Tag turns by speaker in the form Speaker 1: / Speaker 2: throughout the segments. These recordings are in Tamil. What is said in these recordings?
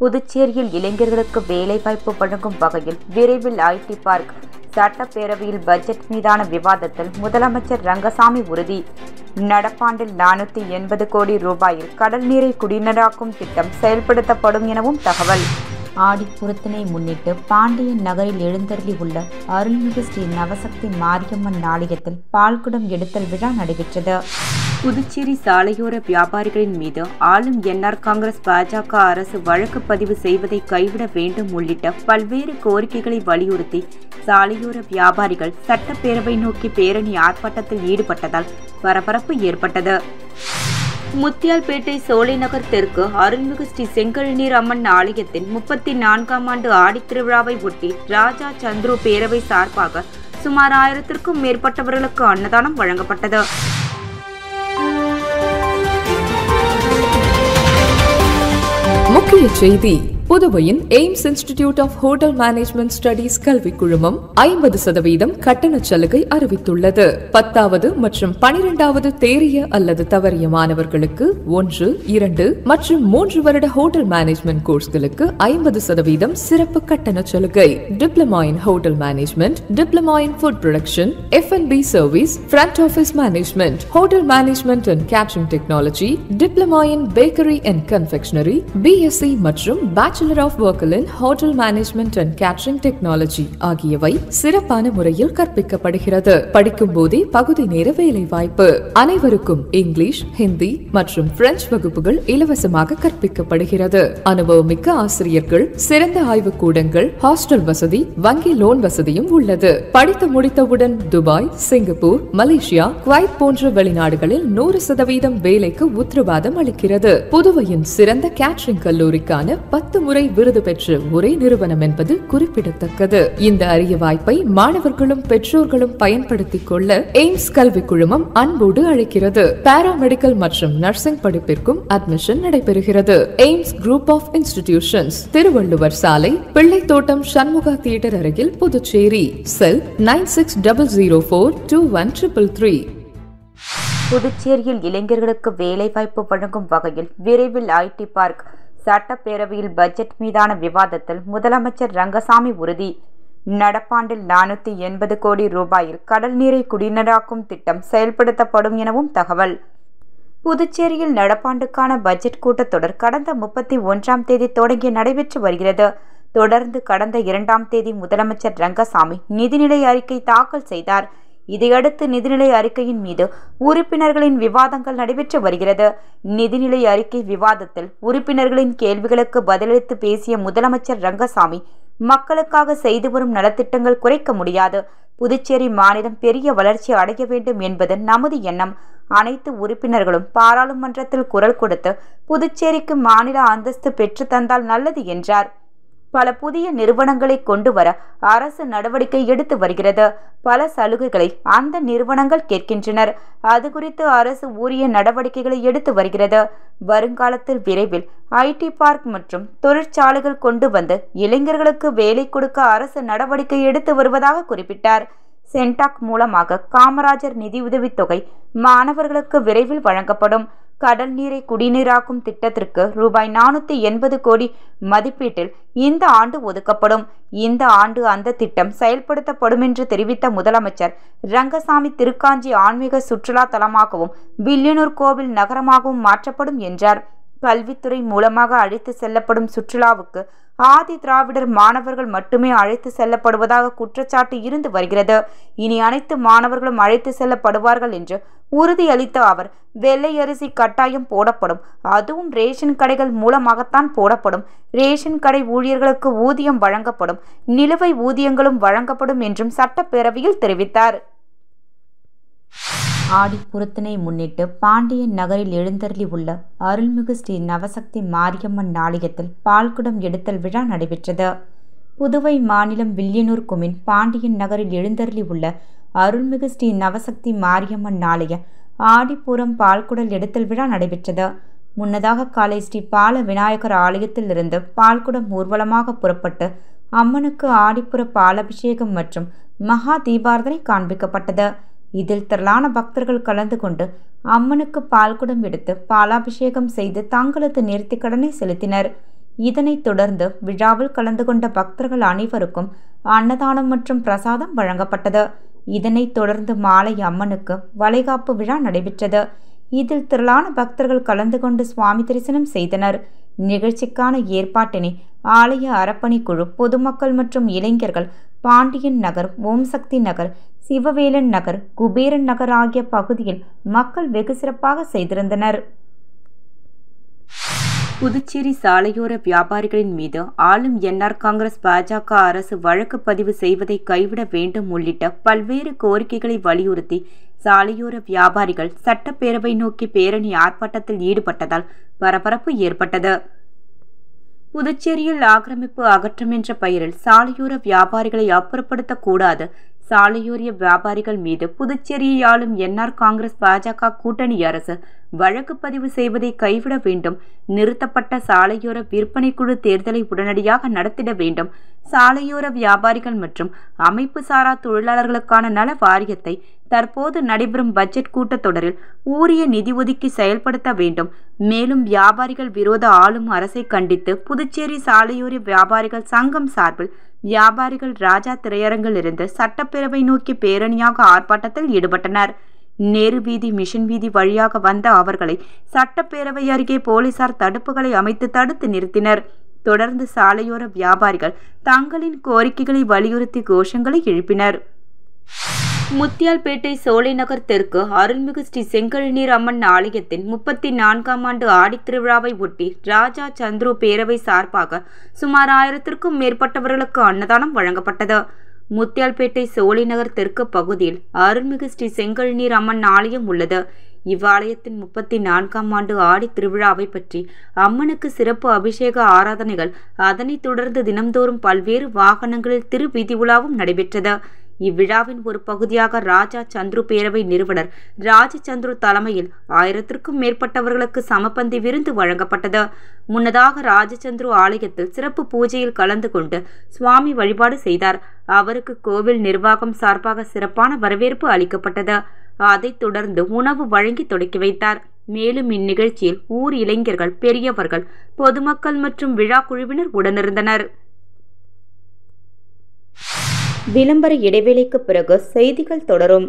Speaker 1: புதுச்சேரியில் இளைஞர்களுக்கு வேலைவாய்ப்பு வழங்கும் வகையில் விரைவில் ஐடி பார்க். சட்டப்பேரவையில் பட்ஜெட் மீதான விவாதத்தில் முதலமைச்சர் ரங்கசாமி உறுதி. நடப்பாண்டில் 480 கோடி ரூபாயில் கடல் நீரை குடிநீராக்கும் திட்டம் செயல்படுத்தப்படும் எனவும் தகவல். ஆடிப்பூரத்தினை முன்னிட்டு பாண்டியன் நகரில் எழுந்தருளி உள்ள அருள்மிகு ஸ்ரீ நவசக்தி மாரியம்மன் ஆலயத்தில் பால்குடம் எடுத்தல் விழா நடைபெற்றது. புதுச்சேரி சாலையோர வியாபாரிகளின் மீது ஆளும் என்ஆர் காங்கிரஸ் பாஜக அரசு வழக்கு பதிவு செய்வதை கைவிட வேண்டும் உள்ளிட்ட பல்வேறு கோரிக்கைகளை வலியுறுத்தி சாலையோர வியாபாரிகள் சட்டப்பேரவை நோக்கி பேரணி ஆர்ப்பாட்டத்தில் ஈடுபட்டதால் பரபரப்பு ஏற்பட்டது. முத்தியால்பேட்டை சோலைநகர் தெற்கு அருள்மிகு ஸ்ரீ செங்கழுநீர் அம்மன் ஆலயத்தின் 34ஆம் ஆண்டு ஆடித்திருவிழாவை ஒட்டி ராஜா சந்துரு பேரவை சார்பாக சுமார் 1000க்கும் மேற்பட்டவர்களுக்கு அன்னதானம் வழங்கப்பட்டது.
Speaker 2: முக்கிய செய்தி: புதுவையின் AIMS institute of hotel management studies கல்விக் குழுமம் 50% கட்டண சலுகை அறிவித்துள்ளது. 10வது மற்றும் 12வது தேறிய அல்லது தவறிய மாணவர்களுக்கு 1, 2 மற்றும் 3 வருட ஹோட்டல் மேனேஜ்மெண்ட் கோர்ஸ்களுக்கு 50% சிறப்பு கட்டண சலுகை. Diploma in hotel management, diploma in food production, F&B service, front office management, hotel management and catering technology, diploma in bakery and confectionery, BSc மற்றும் bachelor of work in hotel management and catering technology ஆகியவை சிறப்பான முறையில் கற்பிக்கப்படுகிறது. படிக்கும் போதே பகுதி நேர வேலை வாய்ப்பு. அனைவருக்கும் இங்கிலீஷ், ஹிந்தி மற்றும் பிரெஞ்சு வகுப்புகள் இலவசமாக கற்பிக்கப்படுகிறது. அனுபவமிக்க ஆசிரியர்கள், சிறந்த ஆய்வுக் கூடங்கள், ஹாஸ்டல் வசதி, வங்கி லோன் வசதியும் உள்ளது. படித்து முடித்தவுடன் துபாய், சிங்கப்பூர், மலேசியா, குவைத் போன்ற வெளிநாடுகளில் 100% வேலைக்கு உத்தரவாதம் அளிக்கிறது. புதுவையின் சிறந்த கேட்டரிங் கல்லூரிக்கான 10 முறை விருது பெற்ற ஒரே நிறுவனம் என்பது குறிப்பிடத்தக்கது. இந்த அரிய வாய்ப்பை மாணவர்களும் பெற்றோர்களும் பயன்படுத்திக் கொள்ள எய்ம்ஸ் கல்விக் குழுமம் அன்போடு அழைக்கிறது. பாராமெடிக்கல் மற்றும் நர்சிங் படிப்பிற்கும் அட்மிஷன் நடைபெறுகிறது. AIMS group of institutions, Thiruvalluvar சாலை, பிள்ளைத்தோட்டம், சண்முகா தியேட்டர் அருகில், புதுச்சேரி. செல் 9600421333.
Speaker 1: புதுச்சேரியில் இளைஞர்களுக்கு வேலைவாய்ப்பு வழங்கும் வகையில் விரைவில் ஐடி பார்க். சட்டப்பேரவையில் பட்ஜெட் மீதான விவாதத்தில் முதலமைச்சர் ரங்கசாமி உறுதி. நடப்பாண்டில் 480 கோடி ரூபாயில் கடல் நீரை குடிநீராக்கும் திட்டம் செயல்படுத்தப்படும் எனவும் தகவல். புதுச்சேரியில் நடப்பாண்டுக்கான பட்ஜெட் கூட்டத்தொடர் கடந்த 31ஆம் தேதி தொடங்கி நடைபெற்று வருகிறது. தொடர்ந்து கடந்த 2ஆம் தேதி முதலமைச்சர் ரங்கசாமி நிதிநிலை அறிக்கை தாக்கல் செய்தார். இதையடுத்து நிதிநிலை அறிக்கையின் மீது உறுப்பினர்களின் விவாதங்கள் நடைபெற்று வருகிறது. நிதிநிலை அறிக்கை விவாதத்தில் உறுப்பினர்களின் கேள்விகளுக்கு பதிலளித்து பேசிய முதலமைச்சர் ரங்கசாமி, மக்களுக்காக செய்து வரும் நலத்திட்டங்கள் குறைக்க முடியாது. புதுச்சேரி மாநிலம் பெரிய வளர்ச்சி அடைய வேண்டும் என்பது நமது எண்ணம். அனைத்து உறுப்பினர்களும் பாராளுமன்றத்தில் குரல் கொடுத்து புதுச்சேரிக்கு மாநில அந்தஸ்து பெற்று தந்தால் நல்லது என்றார். பல புதிய நிறுவனங்களை கொண்டு வர அரசு நடவடிக்கை எடுத்து வருகிறது. பல சலுகைகளை அந்த நிறுவனங்கள் கேட்கின்றனர். அது குறித்து அரசு உரிய நடவடிக்கைகளை எடுத்து வருகிறது. வருங்காலத்தில் விரைவில் ஐடி பார்க் மற்றும் தொழிற்சாலைகள் கொண்டு வந்து இளைஞர்களுக்கு வேலை கொடுக்க அரசு நடவடிக்கை எடுத்து வருவதாக குறிப்பிட்டார். சென்டாக் மூலமாக காமராஜர் நிதியுதவித் தொகை மாணவர்களுக்கு விரைவில் வழங்கப்படும். கடல் நீரை குடிநீராக்கும் திட்டத்திற்கு ரூபாய் 480 கோடி மதிப்பீட்டில் இந்த ஆண்டு ஒதுக்கப்படும். இந்த ஆண்டு அந்த திட்டம் செயல்படுத்தப்படும் என்று தெரிவித்த முதலமைச்சர் ரங்கசாமி, திருக்காஞ்சி ஆன்மீக சுற்றுலா தலமாகவும் வில்லியனூர் கோவில் நகரமாகவும் மாற்றப்படும் என்றார். கல்வித்துறை மூலமாக அழைத்து செல்லப்படும் சுற்றுலாவுக்கு ஆதி திராவிடர் மாணவர்கள் மட்டுமே அழைத்து செல்லப்படுவதாக குற்றச்சாட்டு இருந்து வருகிறது. இனி அனைத்து மாணவர்களும் அழைத்து செல்லப்படுவார்கள் என்று உறுதியளித்த அவர், வெள்ளை அரிசி கட்டாயம் போடப்படும், அதுவும் ரேஷன் கடைகள் மூலமாகத்தான் போடப்படும். ரேஷன் கடை ஊழியர்களுக்கு ஊதியம் வழங்கப்படும், நிலுவை ஊதியங்களும் வழங்கப்படும் என்றும் சட்டப்பேரவையில் தெரிவித்தார். ஆடிப்பூரத்தினை முன்னிட்டு பாண்டியன் நகரில் எழுந்தருளி உள்ள அருள்மிகு ஸ்ரீ நவசக்தி மாரியம்மன் ஆலயத்தில் பால்குடம் எடுத்தல் விழா நடைபெற்றது. புதுவை மாநிலம் வில்லியனூர் குமின் பாண்டியன் நகரில் எழுந்தருளி உள்ள அருள்மிகு ஸ்ரீ நவசக்தி மாரியம்மன் ஆலய ஆடிப்பூரம் பால்குடல் எடுத்தல் விழா நடைபெற்றது. முன்னதாக காலை ஸ்ரீ பால விநாயகர் ஆலயத்திலிருந்து பால்குடம் ஊர்வலமாக புறப்பட்டு அம்மனுக்கு ஆடிப்புற பாலாபிஷேகம் மற்றும் மகா தீபாரதனை காண்பிக்கப்பட்டது. இதில் திரளான பக்தர்கள் கலந்து கொண்டு அம்மனுக்கு பால்குடம் எடுத்து பாலாபிஷேகம் செய்து தங்களது நேர்த்திக்கடனை செலுத்தினர். இதனைத் தொடர்ந்து விழாவில் கலந்து கொண்ட பக்தர்கள் அனைவருக்கும் அன்னதானம் மற்றும் பிரசாதம் வழங்கப்பட்டது. இதனைத் தொடர்ந்து மாலை அம்மனுக்கு வளைகாப்பு விழா நடைபெற்றது. இதில் திரளான பக்தர்கள் கலந்து கொண்டு சுவாமி தரிசனம் செய்தனர். நிகழ்ச்சிக்கான ஏற்பாட்டினை ஆலய அறப்பணிக்குழு, பொதுமக்கள் மற்றும் இளைஞர்கள் பாண்டியன் நகர், ஓம் சக்தி நகர், சிவவேலன் நகர், குபேரன் நகர் ஆகிய பகுதியில் மக்கள் வெகு சிறப்பாக செய்திருந்தனர். புதுச்சேரி சாலையோர வியாபாரிகளின் மீது ஆளும் என்ஆர் காங்கிரஸ் பாஜக அரசு வழக்கு பதிவு செய்வதை கைவிட வேண்டும் உள்ளிட்ட பல்வேறு கோரிக்கைகளை வலியுறுத்தி சாலையோர வியாபாரிகள் சட்டப்பேரவை நோக்கி பேரணி ஆர்ப்பாட்டத்தில் ஈடுபட்டதால் பரபரப்பு ஏற்பட்டது. புதுச்சேரியில் ஆக்கிரமிப்பு அகற்றம் என்ற பெயரில் சாலையோர வியாபாரிகளை அப்புறப்படுத்தக்கூடாது. சாலையோர வியாபாரிகள் மீது புதுச்சேரியை ஆளும் என்ஆர் காங்கிரஸ் பாஜக கூட்டணி அரசு வழக்கு பதிவு செய்வதை கைவிட வேண்டும். நிறுத்தப்பட்ட சாலையோர விற்பனை குழு தேர்தலை உடனடியாக நடத்திட வேண்டும். சாலையோர வியாபாரிகள் மற்றும் அமைப்பு சாரா தொழிலாளர்களுக்கான நல வாரியத்தை தற்போது நடைபெறும் பட்ஜெட் கூட்டத்தொடரில் உரிய நிதி ஒதுக்கி செயல்படுத்த வேண்டும். மேலும் வியாபாரிகள் விரோத ஆளும் அரசை கண்டித்து புதுச்சேரி சாலையோர வியாபாரிகள் சங்கம் சார்பில் வியாபாரிகள் ராஜா திரையரங்கில் இருந்து சட்டப்பேரவை நோக்கி பேரணியாக ஆர்ப்பாட்டத்தில் ஈடுபட்டனர். நேரு வீதி, மிஷன் வீதி வழியாக வந்த அவர்களை சட்டப்பேரவை அருகே போலீசார் தடுப்புகளை அமைத்து தடுத்து நிறுத்தினர். தொடர்ந்து சாலையோர வியாபாரிகள் தங்களின் கோரிக்கைகளை வலியுறுத்தி கோஷங்களை எழுப்பினர். முத்தியால்பேட்டை சோலைநகர் தெற்கு அருள்மிகு ஸ்ரீ செங்கழுநீர் அம்மன் ஆலயத்தின் 34ஆம் ஆண்டு ஆடித்திருவிழாவை ஒட்டி ராஜா சந்துரு பேரவை சார்பாக சுமார் 1000க்கும் மேற்பட்டவர்களுக்கு அன்னதானம் வழங்கப்பட்டது. முத்தியால்பேட்டை சோலைநகர் தெற்கு பகுதியில் அருள்மிகு ஸ்ரீ செங்கழுநீர் அம்மன் ஆலயம் உள்ளது. இவ்வாலயத்தின் 34ஆம் ஆண்டு ஆடி திருவிழாவை பற்றி அம்மனுக்கு சிறப்பு அபிஷேக ஆராதனைகள், அதனைத் தொடர்ந்து தினம்தோறும் பல்வேறு வாகனங்களில் திருவீதி உலாவும் நடைபெற்றது. இவ்விழாவின் ஒரு பகுதியாக ராஜா சந்துரு பேரவை நிறுவனர் ராஜச்சந்துரு தலைமையில் 1000க்கும் மேற்பட்டவர்களுக்கு சமபந்தி விருந்து வழங்கப்பட்டது. முன்னதாக ராஜச்சந்துரு ஆலயத்தில் சிறப்பு பூஜையில் கலந்து கொண்டு சுவாமி வழிபாடு செய்தார். அவருக்கு கோவில் நிர்வாகம் சார்பாக சிறப்பான வரவேற்பு அளிக்கப்பட்டது. அதைத் தொடர்ந்து உணவு வழங்கி தொடக்கி வைத்தார். மேலும் இந்நிகழ்ச்சியில் ஊர் இளைஞர்கள், பெரியவர்கள், பொதுமக்கள் மற்றும் விழா குழுவினர் உடனிருந்தனர். விளம்பர இடைவேளைக்கு பிறகு செய்திகள் தொடரும்.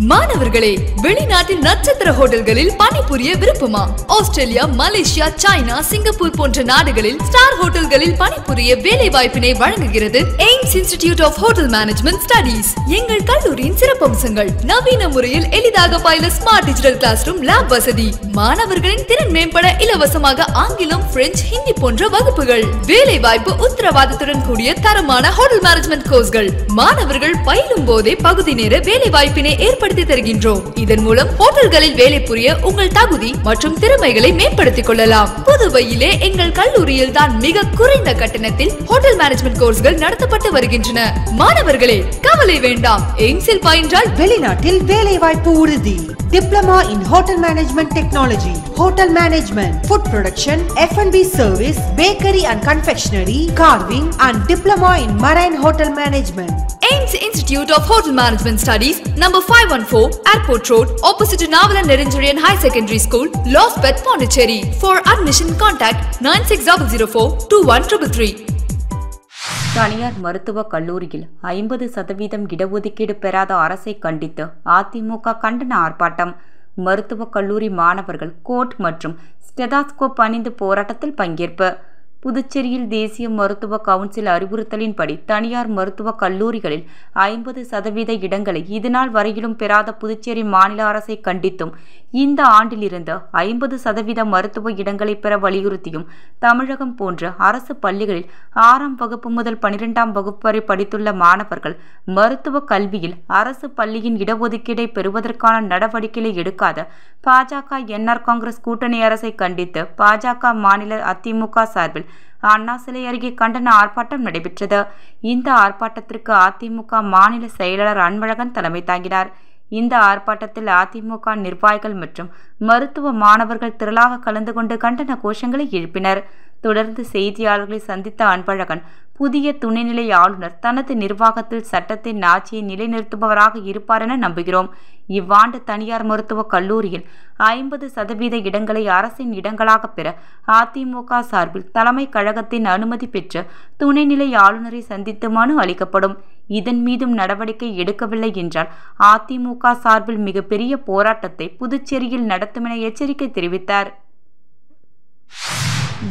Speaker 3: மாணவர்களே, வெளிநாட்டில் நட்சத்திர ஹோட்டல்களில் பணிபுரிய விருப்பமா? ஆஸ்திரேலியா, மலேசியா, சைனா, சிங்கப்பூர் போன்ற நாடுகளில் ஸ்டார் ஹோட்டல்களில் பணிபுரிய வேலை வாய்ப்பினை வழங்குகிறது AIMS institute of hotel management studies. எங்கள் கல்லூரியின் சிறப்பம்சங்கள்: நவீன முறையில் எளிதாக பயில smart digital class room, lab வசதி, மாணவர்களின் திறன் மேம்பட இலவசமாக ஆங்கிலம், பிரெஞ்சு, ஹிந்தி போன்ற வகுப்புகள், வேலை வாய்ப்பு உத்தரவாதத்துடன் கூடிய தரமான ஹோட்டல் மேனேஜ்மெண்ட் கோர்ஸ்கள். மாணவர்கள் பயிலும் போதே பகுதி நேர வேலை வாய்ப்பினை ஏற்படுத்தி தருகின்றோம். இதன் மூலம் ஹோட்டல்களில் வேலை புரிய உங்கள் தகுதி மற்றும் திறமைகளை மேம்படுத்திக் கொள்ளலாம். புதுவையிலே எங்கள் கல்லூரியில் தான் மிக குறைந்த கட்டணத்தில் ஹோட்டல் மேனேஜ்மெண்ட் கோர்ஸ்கள் நடத்தப்பட்டு வருகின்றன. மாணவர்களே, கவலை வேண்டாம். எய்ம்ஸில் பயின்றால்
Speaker 4: வெளிநாட்டில் வேலை வாய்ப்பு உறுதி. Diploma in Hotel Management Technology, Hotel Management, Food Production, F&B Service, Bakery and Confectionery, Carving and Diploma in Marine Hotel Management.
Speaker 3: AIMS Institute of Hotel Management Studies, number 514, Airport Road, opposite to Navalan Nerinjarian High Secondary School, Lospeth, Pondicherry. For admission, contact 9600421333.
Speaker 1: தனியார் மருத்துவக் கல்லூரியில் 50% இடஒதுக்கீடு பெறாத அரசை கண்டித்து அதிமுக கண்டன ஆர்ப்பாட்டம். மருத்துவக் கல்லூரி மாணவர்கள் கோட் மற்றும் ஸ்டெதாஸ்கோப் அணிந்து போராட்டத்தில் பங்கேற்பு. புதுச்சேரியில் தேசிய மருத்துவ கவுன்சில் அறிவுறுத்தலின்படி தனியார் மருத்துவக் கல்லூரிகளில் 50% இடங்களை இதுநாள் வரையிலும் பெறாத புதுச்சேரி மாநில அரசை கண்டித்தும், இந்த ஆண்டிலிருந்து 50% மருத்துவ இடங்களை பெற வலியுறுத்தியும் தமிழகம் போன்ற அரசு பள்ளிகளில் 6ஆம் வகுப்பு முதல் 12ஆம் வகுப்பு வரை படித்துள்ள மாணவர்கள் மருத்துவ கல்வியில் அரசு பள்ளியின் இடஒதுக்கீடை பெறுவதற்கான நடவடிக்கைகளை எடுக்காத பாஜக என்ஆர் காங்கிரஸ் கூட்டணி அரசை கண்டித்து பாஜக மாநில அதிமுக சார்பில் அண்ணா சிலை அருகே கண்டன ஆர்ப்பாட்டம் நடைபெற்றது. இந்த ஆர்ப்பாட்டத்திற்கு அதிமுக மாநில செயலாளர் அன்பழகன் தலைமை தாங்கினார். இந்த ஆர்ப்பாட்டத்தில் அதிமுக நிர்வாகிகள் மற்றும் மருத்துவ மாணவர்கள் திரளாக கலந்து கொண்டு கண்டன கோஷங்களை எழுப்பினர். தொடர்ந்து செய்தியாளர்களை சந்தித்த அன்பழகன், புதிய துணைநிலை ஆளுநர் தனது நிர்வாகத்தில் சட்டத்தின் ஆட்சியை நிலைநிறுத்துபவராக இருப்பார் என நம்புகிறோம். இவ்வாண்டு தனியார் மருத்துவக் கல்லூரியில் 50% இடங்களை அரசின் இடங்களாக பெற அதிமுக சார்பில் தலைமை கழகத்தின் அனுமதி பெற்று துணைநிலை ஆளுநரை சந்தித்து மனு அளிக்கப்படும். இதன் மீதும் நடவடிக்கை எடுக்கவில்லை என்றால் அதிமுக சார்பில் மிகப்பெரிய போராட்டத்தை புதுச்சேரியில் நடத்தும் என எச்சரிக்கை தெரிவித்தார்.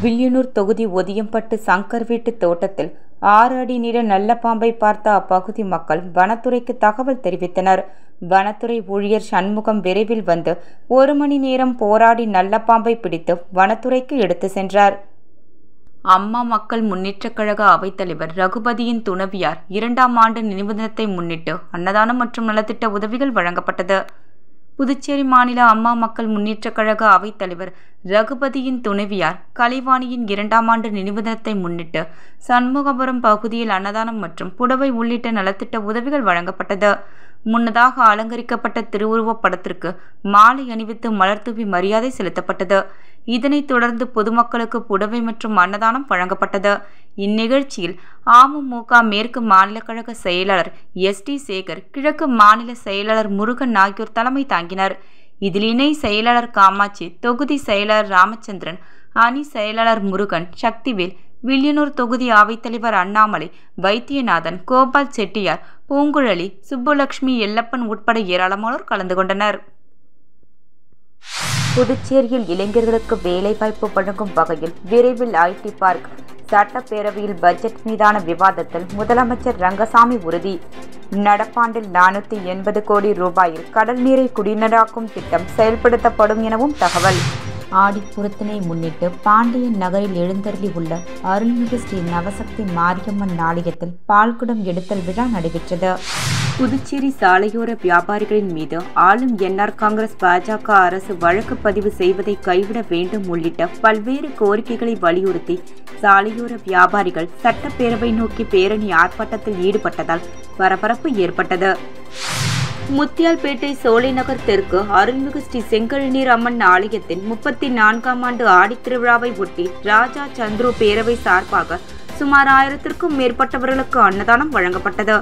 Speaker 1: வில்லியனூர் தொகுதி ஒதியம்பட்டு சங்கர் வீட்டு தோட்டத்தில் 6 அடி நீள நல்ல பாம்பை பார்த்த அப்பகுதி மக்கள் வனத்துறைக்கு தகவல் தெரிவித்தனர். வனத்துறை ஊழியர் சண்முகம் விரைவில் வந்து 1 மணி நேரம் போராடி நல்ல பாம்பை பிடித்து வனத்துறைக்கு எடுத்து சென்றார். அம்மா மக்கள் முன்னேற்றக் கழக அவைத்தலைவர் ரகுபதியின் துணைவியார் 2ஆம் ஆண்டு நினைவு தினத்தை முன்னிட்டு அன்னதானம் மற்றும் நலத்திட்ட உதவிகள் வழங்கப்பட்டது. புதுச்சேரி மாநில அம்மா மக்கள் முன்னேற்றக் கழக அவைத்தலைவர் ரகுபதியின் துணைவியார் கலைவாணியின் 2ஆம் ஆண்டு நினைவு தினத்தை முன்னிட்டு சண்முகபுரம் பகுதியில் அன்னதானம் மற்றும் புடவை உள்ளிட்ட நலத்திட்ட உதவிகள் வழங்கப்பட்டது. முன்னதாக அலங்கரிக்கப்பட்ட திருவுருவப் படத்திற்கு மாலை அணிவித்து மலர்தூவி மரியாதை செலுத்தப்பட்டது. இதனைத் தொடர்ந்து பொதுமக்களுக்கு புடவை மற்றும் அன்னதானம் வழங்கப்பட்டது. இந்நிகழ்ச்சியில் அமமுக மேற்கு மாநில கழக செயலாளர் SD சேகர், கிழக்கு மாநில செயலாளர் முருகன் ஆகியோர் தலைமை தாங்கினர். இதில் இணை செயலாளர் காமாட்சி, தொகுதி செயலாளர் ராமச்சந்திரன், அணி செயலாளர் முருகன், சக்திவேல், வில்லியனூர் தொகுதி அவைத்தலைவர் அண்ணாமலை, வைத்தியநாதன், கோபால் செட்டியார், பூங்குழலி, சுப்புலட்சுமி, எல்லப்பன் உட்பட ஏராளமானோர் கலந்து கொண்டனர். புதுச்சேரியில் இளைஞர்களுக்கு வேலைவாய்ப்பு வழங்கும் வகையில் விரைவில் IT பார்க். சட்டப்பேரவையில் பட்ஜெட் மீதான விவாதத்தில் முதலமைச்சர் ரங்கசாமி உறுதி. நடப்பாண்டில் 480 கோடி ரூபாயில் கடல் நீரை குடிநீராக்கும் திட்டம் செயல்படுத்தப்படும் எனவும் தகவல். ஆடிப்பூரத்தினை முன்னிட்டு பாண்டியன் நகரில் எழுந்தருளி உள்ள அருள்மிகு ஸ்ரீ நவசக்தி மாரியம்மன் ஆலயத்தில் பால்குடம் எடுத்தல் விழா நடைபெற்றது. புதுச்சேரி சாலையோர வியாபாரிகளின் மீது ஆளும் NR காங்கிரஸ் பாஜக அரசு வழக்கு பதிவு செய்வதை கைவிட வேண்டும் உள்ளிட்ட பல்வேறு கோரிக்கைகளை வலியுறுத்தி சாலையோர வியாபாரிகள் சட்டப்பேரவை நோக்கி பேரணி ஆர்ப்பாட்டத்தில் ஈடுபட்டதால் பரபரப்பு ஏற்பட்டது. முத்தியால்பேட்டை சோலைநகர் தெற்கு அருள்மிகு ஸ்ரீ செங்கழுநீர் அம்மன் ஆலயத்தின் 34ஆம் ஆண்டு ஆடித்திருவிழாவை ஒட்டி ராஜா சந்துரு பேரவை சார்பாக சுமார் 1000க்கும் மேற்பட்டவர்களுக்கு அன்னதானம் வழங்கப்பட்டது.